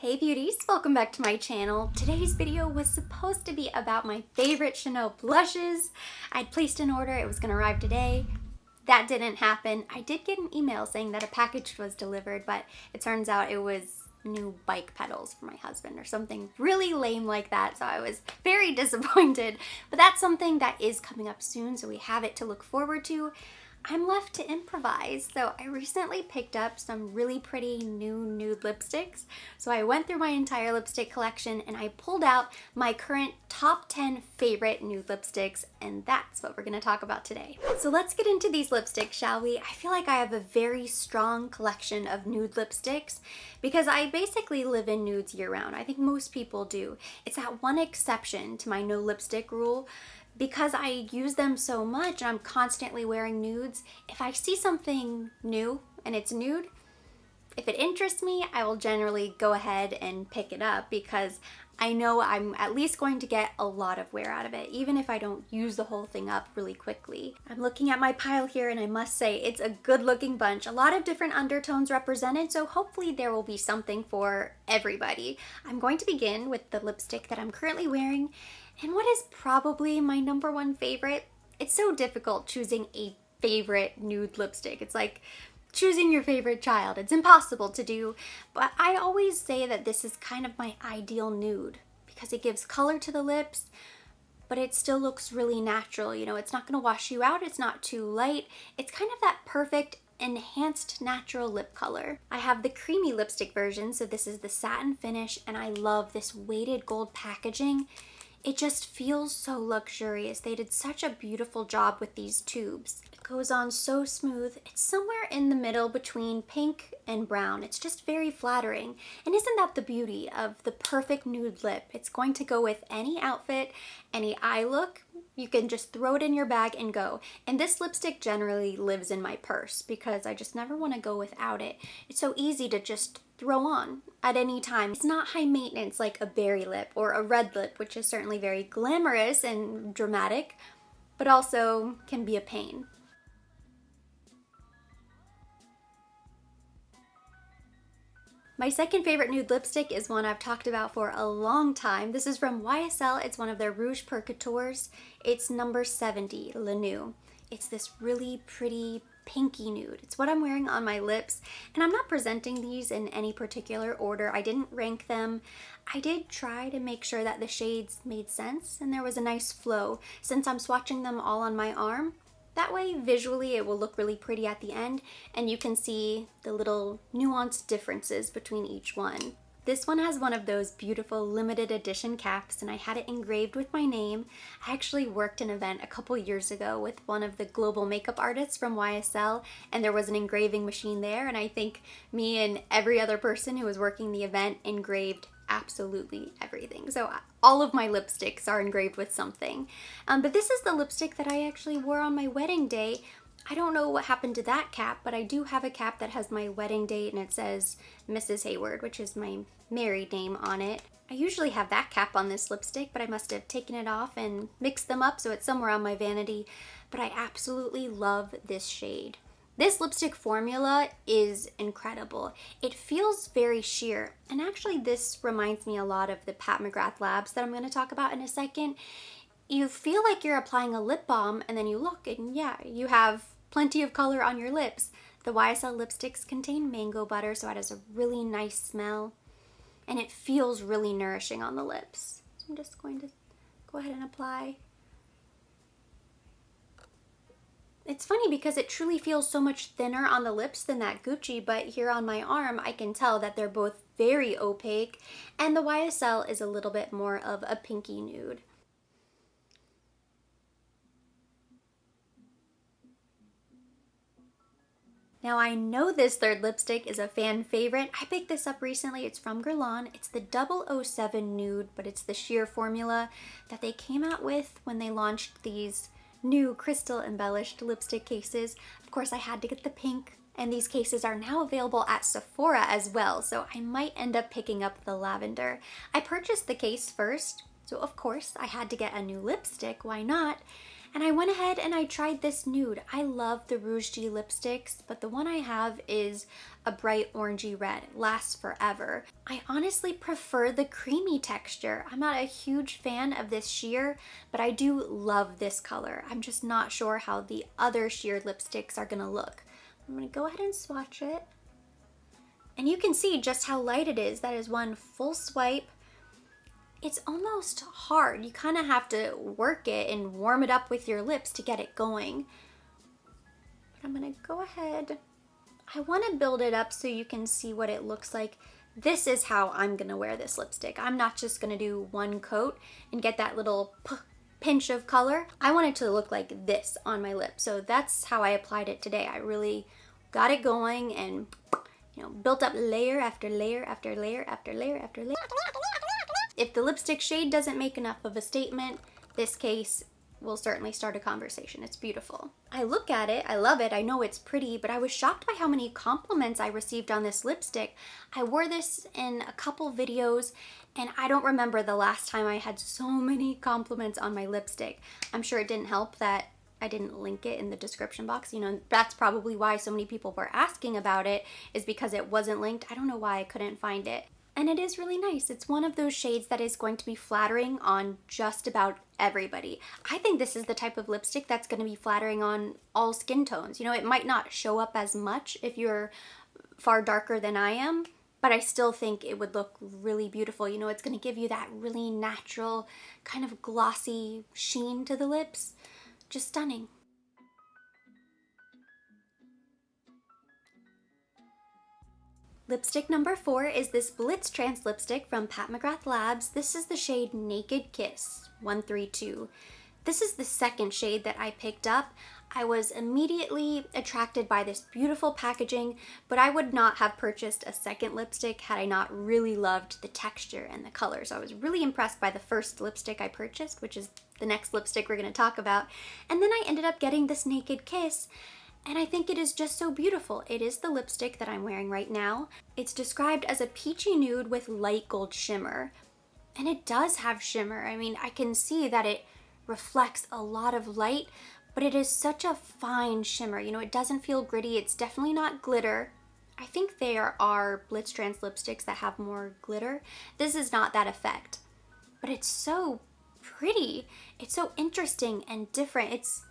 Hey beauties, welcome back to my channel. Today's video was supposed to be about my favorite Chanel blushes. I'd placed an order, it was gonna arrive today. That didn't happen. I did get an email saying that a package was delivered, but it turns out it was new bike pedals for my husband or something really lame like that, so I was very disappointed. But that's something that is coming up soon, so we have it to look forward to. I'm left to improvise. So I recently picked up some really pretty new nude lipsticks. So I went through my entire lipstick collection and I pulled out my current top 10 favorite nude lipsticks, and that's what we're gonna talk about today. So let's get into these lipsticks, shall we? I feel like I have a very strong collection of nude lipsticks because I basically live in nudes year round. I think most people do. It's that one exception to my no lipstick rule. Because I use them so much and I'm constantly wearing nudes, if I see something new and it's nude, if it interests me, I will generally go ahead and pick it up because I know I'm at least going to get a lot of wear out of it, even if I don't use the whole thing up really quickly. I'm looking at my pile here and I must say it's a good looking bunch. A lot of different undertones represented, so hopefully there will be something for everybody. I'm going to begin with the lipstick that I'm currently wearing. And what is probably my number one favorite? It's so difficult choosing a favorite nude lipstick. It's like choosing your favorite child. It's impossible to do, but I always say that this is kind of my ideal nude because it gives color to the lips, but it still looks really natural. You know, it's not gonna wash you out, it's not too light. It's kind of that perfect enhanced natural lip color. I have the creamy lipstick version, so this is the satin finish, and I love this weighted gold packaging. It just feels so luxurious. They did such a beautiful job with these tubes. It goes on so smooth. It's somewhere in the middle between pink and brown. It's just very flattering. And isn't that the beauty of the perfect nude lip? It's going to go with any outfit, any eye look. You can just throw it in your bag and go. And this lipstick generally lives in my purse because I just never want to go without it. It's so easy to just throw on at any time. It's not high maintenance like a berry lip or a red lip, which is certainly very glamorous and dramatic, but also can be a pain. My second favorite nude lipstick is one I've talked about for a long time. This is from YSL. It's one of their Rouge Pur Coutures. It's number 70, Le Nude. It's this really pretty pinky nude. It's what I'm wearing on my lips, and I'm not presenting these in any particular order. I didn't rank them. I did try to make sure that the shades made sense and there was a nice flow since I'm swatching them all on my arm. That way, visually, it will look really pretty at the end, and you can see the little nuanced differences between each one. This one has one of those beautiful limited edition caps, and I had it engraved with my name. I actually worked an event a couple years ago with one of the global makeup artists from YSL, and there was an engraving machine there, and I think me and every other person who was working the event engraved absolutely everything. So all of my lipsticks are engraved with something. But this is the lipstick that I actually wore on my wedding day. I don't know what happened to that cap, but I do have a cap that has my wedding date and it says Mrs. Hayward, which is my married name, on it. I usually have that cap on this lipstick, but I must have taken it off and mixed them up, so it's somewhere on my vanity. But I absolutely love this shade. This lipstick formula is incredible. It feels very sheer, and actually this reminds me a lot of the Mcgrath Labs that I'm going to talk about in a second. You feel like you're applying a lip balm, and then you look and yeah, you have plenty of color on your lips. The YSL lipsticks contain mango butter, so it has a really nice smell, and it feels really nourishing on the lips. So I'm just going to go ahead and apply. It's funny because it truly feels so much thinner on the lips than that Gucci, but here on my arm I can tell that they're both very opaque, and the YSL is a little bit more of a pinky nude. Now I know this third lipstick is a fan favorite. I picked this up recently. It's from Guerlain. It's the 007 Nude, but it's the sheer formula that they came out with when they launched these new crystal embellished lipstick cases. Of course, I had to get the pink, and these cases are now available at Sephora as well, so I might end up picking up the lavender. I purchased the case first, so of course I had to get a new lipstick, why not? And I went ahead and I tried this nude. I love the Rouge G lipsticks, but the one I have is a bright orangey red. It lasts forever. I honestly prefer the creamy texture. I'm not a huge fan of this sheer, but I do love this color. I'm just not sure how the other sheer lipsticks are gonna look. I'm gonna go ahead and swatch it. And you can see just how light it is. That is one full swipe. It's almost hard. You kind of have to work it and warm it up with your lips to get it going. But I'm gonna go ahead. I want to build it up so you can see what it looks like. This is how I'm gonna wear this lipstick. I'm not just gonna do one coat and get that little pinch of color. I want it to look like this on my lip. So that's how I applied it today. I really got it going and, you know, built up layer after layer after layer after layer after layer. If the lipstick shade doesn't make enough of a statement, this case will certainly start a conversation. It's beautiful. I look at it, I love it, I know it's pretty, but I was shocked by how many compliments I received on this lipstick. I wore this in a couple videos, and I don't remember the last time I had so many compliments on my lipstick. I'm sure it didn't help that I didn't link it in the description box. You know, that's probably why so many people were asking about it, is because it wasn't linked. I don't know why I couldn't find it. And it is really nice. It's one of those shades that is going to be flattering on just about everybody. I think this is the type of lipstick that's going to be flattering on all skin tones. You know, it might not show up as much if you're far darker than I am, but I still think it would look really beautiful. You know, it's going to give you that really natural kind of glossy sheen to the lips. Just stunning. Lipstick number 4 is this Blitz Trance lipstick from Pat McGrath Labs. This is the shade Naked Kiss 132. This is the second shade that I picked up. I was immediately attracted by this beautiful packaging, but I would not have purchased a second lipstick had I not really loved the texture and the color. So I was really impressed by the first lipstick I purchased, which is the next lipstick we're going to talk about. And then I ended up getting this Naked Kiss. And I think it is just so beautiful. It is the lipstick that I'm wearing right now. It's described as a peachy nude with light gold shimmer. And it does have shimmer. I mean, I can see that it reflects a lot of light, but it is such a fine shimmer. You know, it doesn't feel gritty. It's definitely not glitter. I think there are Blitz Trance lipsticks that have more glitter. This is not that effect, but it's so pretty. It's so interesting and different. It's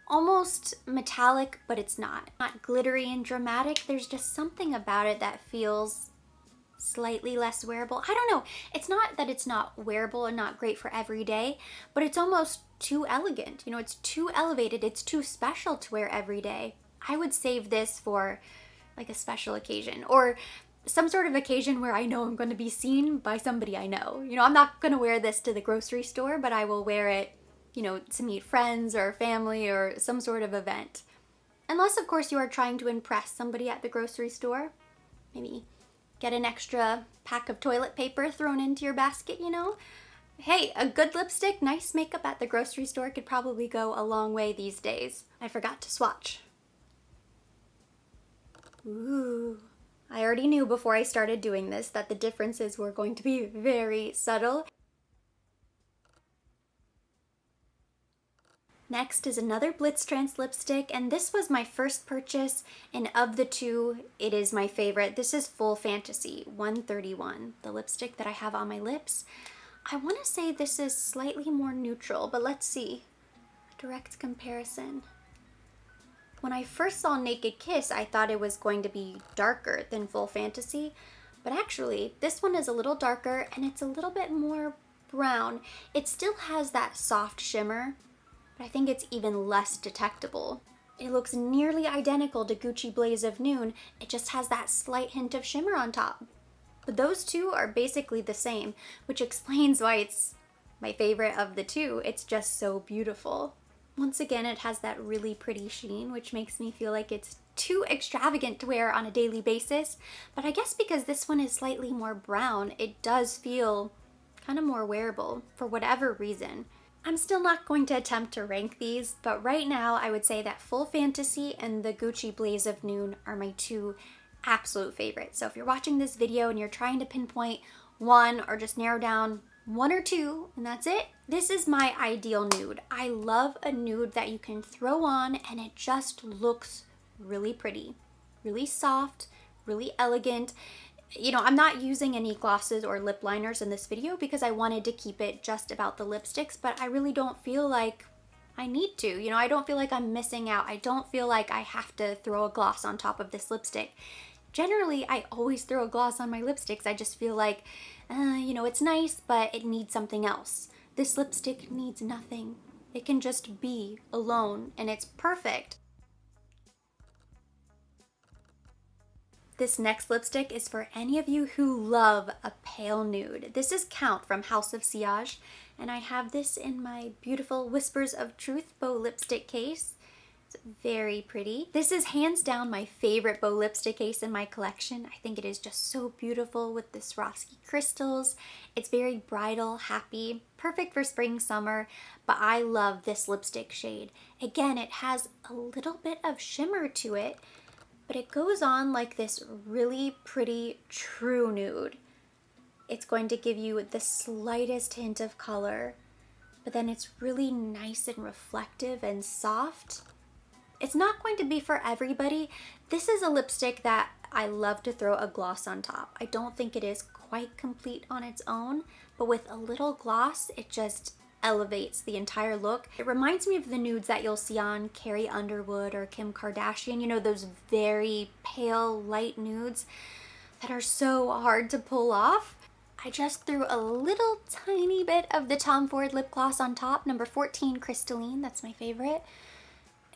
almost metallic, but it's not. Not glittery and dramatic. There's just something about it that feels slightly less wearable. I don't know. It's not that it's not wearable and not great for every day, but it's almost too elegant. You know, it's too elevated. It's too special to wear every day. I would save this for like a special occasion or some sort of occasion where I know I'm going to be seen by somebody I know. You know, I'm not going to wear this to the grocery store, but I will wear it, you know, to meet friends or family or some sort of event. Unless, of course, you are trying to impress somebody at the grocery store. Maybe get an extra pack of toilet paper thrown into your basket, you know? Hey, a good lipstick, nice makeup at the grocery store could probably go a long way these days. I forgot to swatch. Ooh. I already knew before I started doing this that the differences were going to be very subtle. Next is another Blitz Trance lipstick, and this was my first purchase, and of the two, it is my favorite. This is Full Fantasy 131, the lipstick that I have on my lips. I want to say this is slightly more neutral, but let's see. Direct comparison. When I first saw Naked Kiss, I thought it was going to be darker than Full Fantasy, but actually, this one is a little darker, and it's a little bit more brown. It still has that soft shimmer, but I think it's even less detectable. It looks nearly identical to Gucci Blaze of Noon, it just has that slight hint of shimmer on top. But those two are basically the same, which explains why it's my favorite of the two. It's just so beautiful. Once again, it has that really pretty sheen, which makes me feel like it's too extravagant to wear on a daily basis. But I guess because this one is slightly more brown, it does feel kind of more wearable for whatever reason. I'm still not going to attempt to rank these, but right now I would say that Full Fantasy and the Gucci Blaze of Noon are my two absolute favorites. So if you're watching this video and you're trying to pinpoint one or just narrow down one or two, and that's it. This is my ideal nude. I love a nude that you can throw on and it just looks really pretty, really soft, really elegant. You know, I'm not using any glosses or lip liners in this video because I wanted to keep it just about the lipsticks, but I really don't feel like I need to. You know, I don't feel like I'm missing out. I don't feel like I have to throw a gloss on top of this lipstick. Generally, I always throw a gloss on my lipsticks. I just feel like, you know, it's nice, but it needs something else. This lipstick needs nothing. It can just be alone, and it's perfect. This next lipstick is for any of you who love a pale nude. This is Count from House of Sillage, and I have this in my beautiful Whispers of Truth bow lipstick case. It's very pretty. This is hands down my favorite bow lipstick case in my collection. I think it is just so beautiful with the Swarovski crystals. It's very bridal, happy, perfect for spring, summer, but I love this lipstick shade. Again, it has a little bit of shimmer to it, but it goes on like this really pretty true nude. It's going to give you the slightest hint of color, but then it's really nice and reflective and soft. It's not going to be for everybody. This is a lipstick that I love to throw a gloss on top. I don't think it is quite complete on its own, but with a little gloss, it just elevates the entire look. It reminds me of the nudes that you'll see on Carrie Underwood or Kim Kardashian, you know, those very pale, light nudes that are so hard to pull off. I just threw a little tiny bit of the Tom Ford lip gloss on top, number 14 Crystalline, that's my favorite,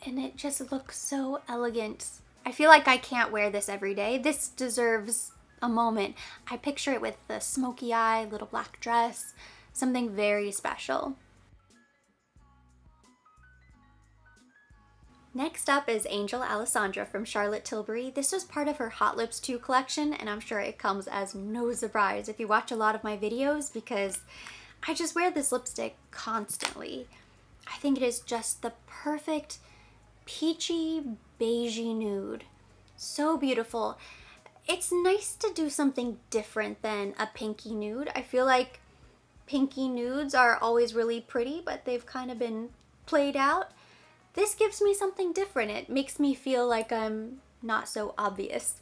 and it just looks so elegant. I feel like I can't wear this every day. This deserves a moment. I picture it with the smoky eye, little black dress, something very special. Next up is Angel Alessandra from Charlotte Tilbury. This was part of her Hot Lips 2 collection, and I'm sure it comes as no surprise if you watch a lot of my videos because I just wear this lipstick constantly. I think it is just the perfect peachy, beigey nude. So beautiful. It's nice to do something different than a pinky nude. I feel like pinky nudes are always really pretty, but they've kind of been played out. This gives me something different. It makes me feel like I'm not so obvious.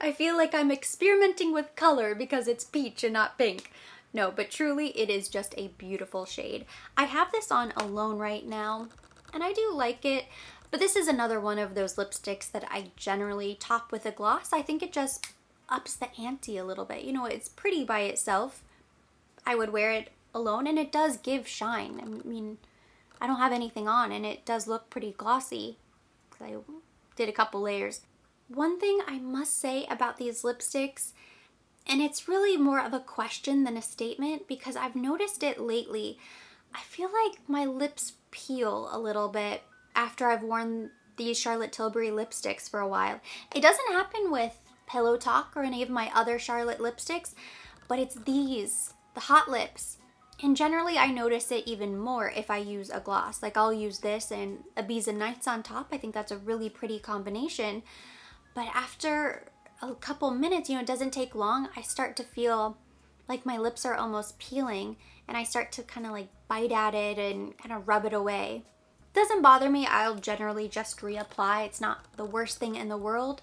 I feel like I'm experimenting with color because it's peach and not pink. No, but truly it is just a beautiful shade. I have this on alone right now, and I do like it, but this is another one of those lipsticks that I generally top with a gloss. I think it just ups the ante a little bit. You know, it's pretty by itself. I would wear it alone, and it does give shine. I mean, I don't have anything on, and it does look pretty glossy because I did a couple layers. One thing I must say about these lipsticks, and it's really more of a question than a statement because I've noticed it lately, I feel like my lips peel a little bit after I've worn these Charlotte Tilbury lipsticks for a while. It doesn't happen with Pillow Talk or any of my other Charlotte lipsticks, but it's these, the Hot Lips. And generally I notice it even more if I use a gloss. Like I'll use this and Ibiza Nights on top. I think that's a really pretty combination. But after a couple minutes, you know, it doesn't take long, I start to feel like my lips are almost peeling and I start to kind of like bite at it and kind of rub it away. It doesn't bother me. I'll generally just reapply. It's not the worst thing in the world.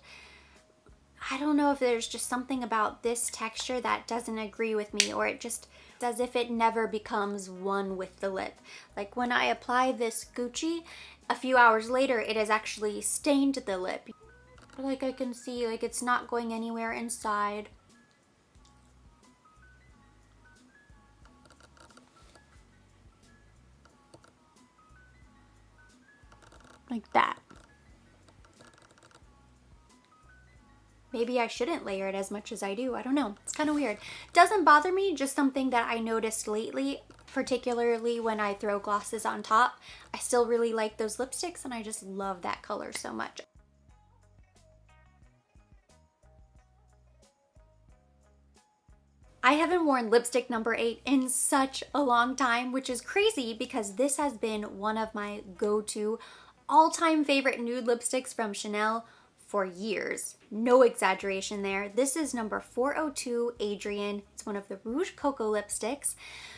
I don't know if there's just something about this texture that doesn't agree with me, or it just as if it never becomes one with the lip. Like when I apply this Gucci, a few hours later it has actually stained the lip. Like I can see, like it's not going anywhere inside. Like that. Maybe I shouldn't layer it as much as I do. I don't know. It's kind of weird. Doesn't bother me, just something that I noticed lately, particularly when I throw glosses on top. I still really like those lipsticks and I just love that color so much. I haven't worn lipstick number 8 in such a long time, which is crazy because this has been one of my go-to all-time favorite nude lipsticks from Chanel for years. No exaggeration there. This is number 402 Adrian. It's one of the Rouge Cocoa lipsticks.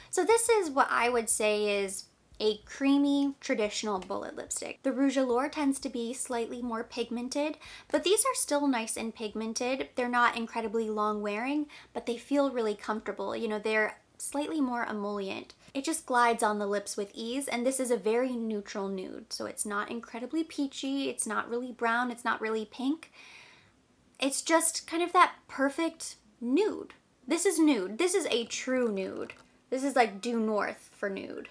So this is what I would say is a creamy traditional bullet lipstick. The Rouge Allure tends to be slightly more pigmented, but these are still nice and pigmented. They're not incredibly long wearing, but they feel really comfortable. You know, they're slightly more emollient. It just glides on the lips with ease, and this is a very neutral nude. So it's not incredibly peachy, it's not really brown, it's not really pink. It's just kind of that perfect nude. This is nude. This is a true nude. This is like due north for nude.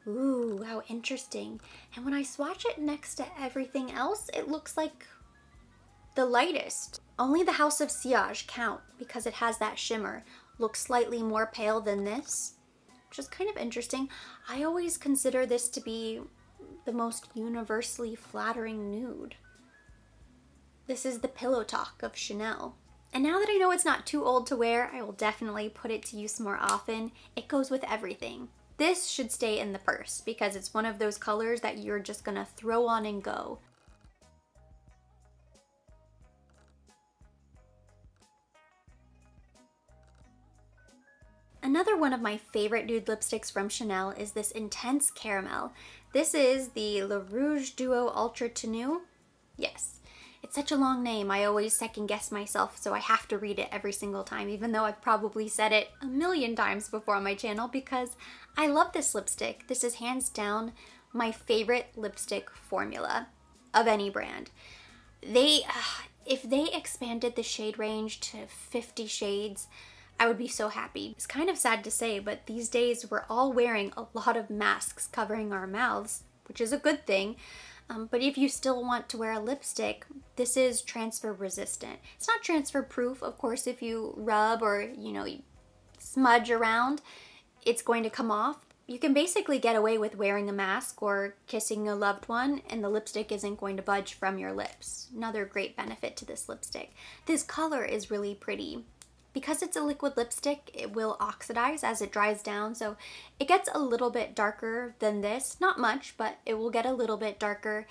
Ooh, how interesting. And when I swatch it next to everything else, it looks like the lightest. Only the House of Sillage count because it has that shimmer. Looks slightly more pale than this, which is kind of interesting. I always consider this to be the most universally flattering nude. This is the Pillow Talk of Chanel. And now that I know it's not too old to wear, I will definitely put it to use more often. It goes with everything. This should stay in the purse because it's one of those colors that you're just gonna throw on and go. Another one of my favorite nude lipsticks from Chanel is this Intense Caramel. This is the Le Rouge Duo Ultra Tenue. Yes. It's such a long name, I always second guess myself, so I have to read it every single time, even though I've probably said it a million times before on my channel because I love this lipstick. This is hands down my favorite lipstick formula of any brand. If they expanded the shade range to 50 shades, I would be so happy. It's kind of sad to say, but these days we're all wearing a lot of masks covering our mouths, which is a good thing. But if you still want to wear a lipstick, this is transfer resistant. It's not transfer proof, of course. If you rub or, you smudge around, it's going to come off. You can basically get away with wearing a mask or kissing a loved one and the lipstick isn't going to budge from your lips. Another great benefit to this lipstick. This color is really pretty. Because it's a liquid lipstick, it will oxidize as it dries down, so it gets a little bit darker than this. Not much, but it will get a little bit darker.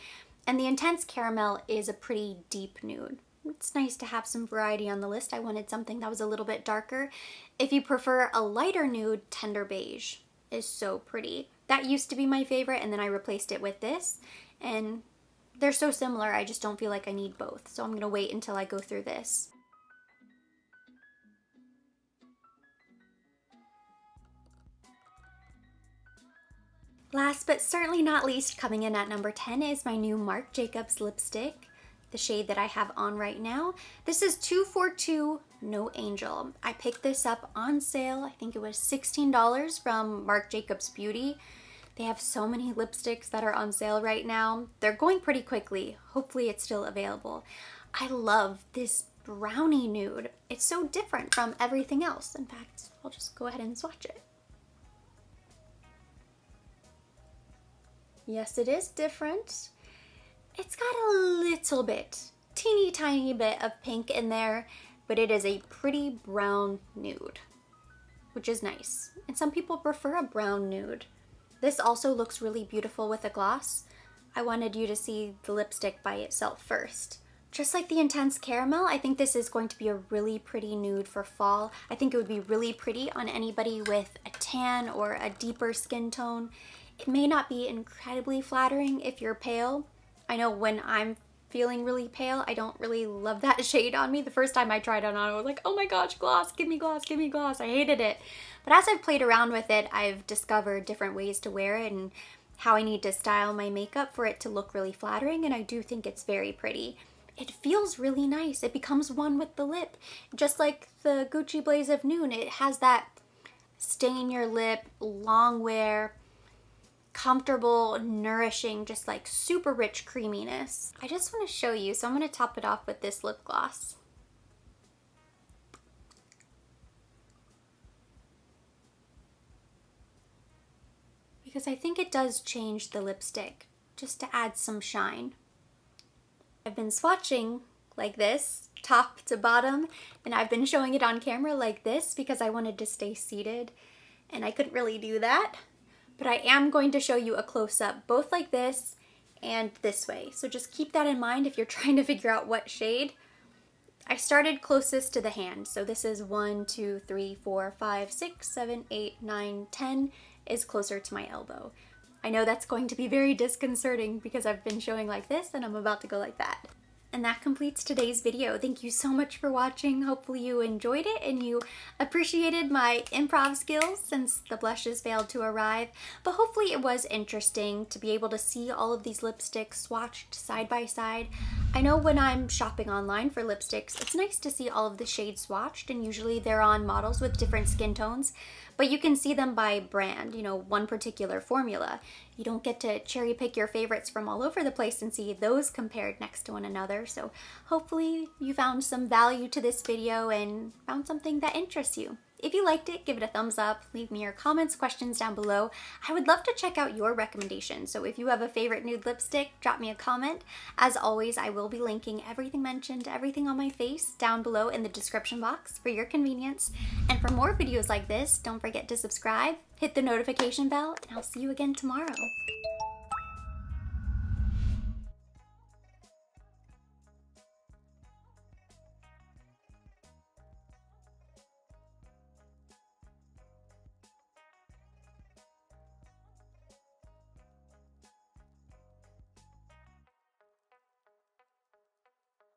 And the Intense Caramel is a pretty deep nude. It's nice to have some variety on the list. I wanted something that was a little bit darker. If you prefer a lighter nude, Tender Beige is so pretty. That used to be my favorite, and then I replaced it with this. And they're so similar, I just don't feel like I need both. So I'm gonna wait until I go through this. Last but certainly not least, coming in at number 10 is my new Marc Jacobs lipstick, the shade that I have on right now. This is 242 No Angel. I picked this up on sale. I think it was $16 from Marc Jacobs Beauty. They have so many lipsticks that are on sale right now. They're going pretty quickly. Hopefully it's still available. I love this Brownie Nude. It's so different from everything else. In fact, I'll just go ahead and swatch it. Yes, it is different. It's got a little bit, teeny tiny bit of pink in there, but it is a pretty brown nude, which is nice. And some people prefer a brown nude. This also looks really beautiful with a gloss. I wanted you to see the lipstick by itself first. Just like the Intense Caramel, I think this is going to be a really pretty nude for fall. I think it would be really pretty on anybody with a tan or a deeper skin tone. It may not be incredibly flattering if you're pale. I know when I'm feeling really pale, I don't really love that shade on me. The first time I tried it on, I was like, oh my gosh, gloss, give me gloss, give me gloss. I hated it. But as I've played around with it, I've discovered different ways to wear it and how I need to style my makeup for it to look really flattering, and I do think it's very pretty. It feels really nice. It becomes one with the lip. Just like the Gucci Blaze of Noon, it has that stain your lip, long wear, comfortable, nourishing, just like super rich creaminess. I just want to show you, so I'm going to top it off with this lip gloss. Because I think it does change the lipstick, just to add some shine. I've been swatching like this, top to bottom, and I've been showing it on camera like this because I wanted to stay seated, and I couldn't really do that. But I am going to show you a close-up, both like this and this way. So just keep that in mind if you're trying to figure out what shade. I started closest to the hand. So this is 1, 2, 3, 4, 5, 6, 7, 8, 9, 10 is closer to my elbow. I know that's going to be very disconcerting because I've been showing like this and I'm about to go like that. And that completes today's video. Thank you so much for watching. Hopefully you enjoyed it and you appreciated my improv skills since the blushes failed to arrive. But hopefully it was interesting to be able to see all of these lipsticks swatched side by side. I know when I'm shopping online for lipsticks, it's nice to see all of the shades swatched, and usually they're on models with different skin tones, but you can see them by brand, one particular formula. You don't get to cherry pick your favorites from all over the place and see those compared next to one another. So hopefully you found some value to this video and found something that interests you. If you liked it, give it a thumbs up, leave me your comments, questions down below. I would love to check out your recommendations. So if you have a favorite nude lipstick, drop me a comment. As always, I will be linking everything mentioned, everything on my face down below in the description box for your convenience. And for more videos like this, don't forget to subscribe, hit the notification bell, and I'll see you again tomorrow.